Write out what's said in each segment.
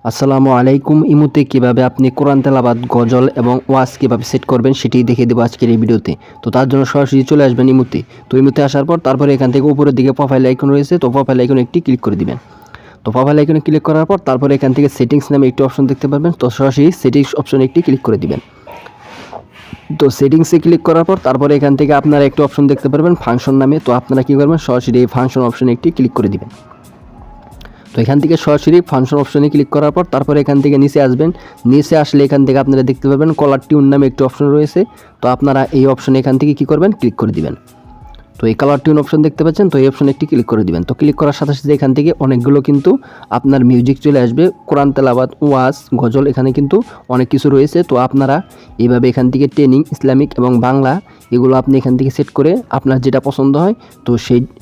আসসালামু আলাইকুম। ইমুতে কিভাবে আপনি কোরআন তেলাওয়াত, গজল এবং ওয়াজ কিভাবে সেট করবেন সেটি দেখিয়ে দেবো আজকের এই ভিডিওতে। তো তার জন্য সরাসরি চলে আসবেন ইমুতে। তো ইমুতে আসার পর তারপরে এখান থেকে উপরের দিকে প্রোফাইল আইকন রয়েছে, তো প্রোফাইল আইকনে একটি ক্লিক করে দিবেন। তো প্রোফাইল আইকনে ক্লিক করার পর তারপরে এখান থেকে সেটিংস নামে একটি অপশন দেখতে পারবেন, তো সরাসরি সেটিংস অপশনে একটি ক্লিক করে দিবেন। তো সেটিংসে ক্লিক করার পর তারপরে এখান থেকে আপনারা একটি অপশন দেখতে পারবেন ফাংশন নামে, তো আপনারা কী করবেন সরাসরি এই ফাংশন অপশনে একটি ক্লিক করে দিবেন। তো এখান থেকে সরাসরি ফাংশন অপশনে ক্লিক করার পর তারপরে এখান থেকে নিচে আসবেন। নিচে আসলে এখান থেকে আপনারা দেখতে পাবেন কলার টিউন নামে একটি অপশন রয়েছে, তো আপনারা এই অপশনে এখান থেকে কী করবেন ক্লিক করে দিবেন। তো এই কালার টিউন অপশন দেখতে পাচ্ছেন, তো এই অপশনে একটি ক্লিক করে দিবেন। তো ক্লিক করার সাথে সাথে এখান থেকে অনেকগুলো কিন্তু আপনার মিউজিক চলে আসবে, কোরআন তেলাওয়াত, ওয়াজ, গজল, এখানে কিন্তু অনেক কিছু রয়েছে। তো আপনারা এইভাবে এখান থেকে ট্রেনিং, ইসলামিক এবং বাংলা এগুলো আপনি এখান থেকে সেট করে আপনার যেটা পছন্দ হয় তো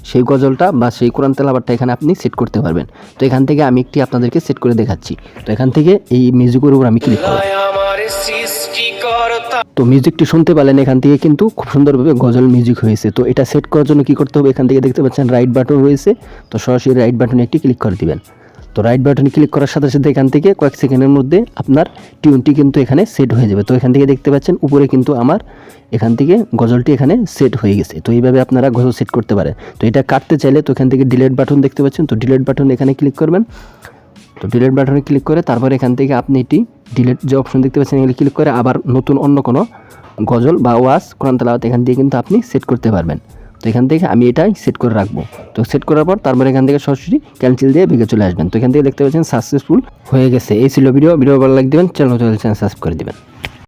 সেই গজলটা বা সেই কোরআন তেলাওয়াতটা এখানে আপনি সেট করতে পারবেন। তো এখান থেকে আমি একটি আপনাদেরকে সেট করে দেখাচ্ছি। তো এখান থেকে এই মিউজিকের উপর আমি ক্লিক করব। তো মিউজিকটি শুনতে পেলেন, এখান থেকে কিন্তু খুব সুন্দরভাবে গজল মিউজিক হয়েছে। তো এটা সেট করার জন্য কী করতে হবে, এখান থেকে দেখতে পাচ্ছেন রাইট বাটন রয়েছে, তো সরাসরি রাইট বাটনে একটি ক্লিক করে দিবেন। তো রাইট বাটনে ক্লিক করার সাথে সাথে এখান থেকে কয়েক সেকেন্ডের মধ্যে আপনার টিউনটি কিন্তু এখানে সেট হয়ে যাবে। তো এখান থেকে দেখতে পাচ্ছেন উপরে কিন্তু আমার এখান থেকে গজলটি এখানে সেট হয়ে গেছে। তো এইভাবে আপনারা গজল সেট করতে পারেন। তো এটা কাটতে চাইলে তো এখান থেকে ডিলিট বাটন দেখতে পাচ্ছেন, তো ডিলিট বাটন এখানে ক্লিক করবেন। তো ডিলিট বাটনে ক্লিক করে তারপরে এখান থেকে আপনি এটি ডিলিট যে অপশন দেখতে পাচ্ছেন এখানে ক্লিক করে আবার নতুন অন্য কোনো গজল বা ওয়াজ, কোরআন তেলাওয়াত এখান থেকে কিন্তু আপনি সেট করতে পারবেন। তো এখান থেকে আমি এটাই সেট করে রাখবো। তো সেট করার পর তারপরে এখান থেকে সরাসরি ক্যান্সেল দিয়ে ভেঙে চলে আসবেন। তো এখান থেকে দেখতে পাচ্ছেন সাকসেসফুল হয়ে গেছে। এই ছিল ভিডিও ভালো লাগবে দেবেন, চ্যানেল সাবস্ক্রাইব করে দেবেন।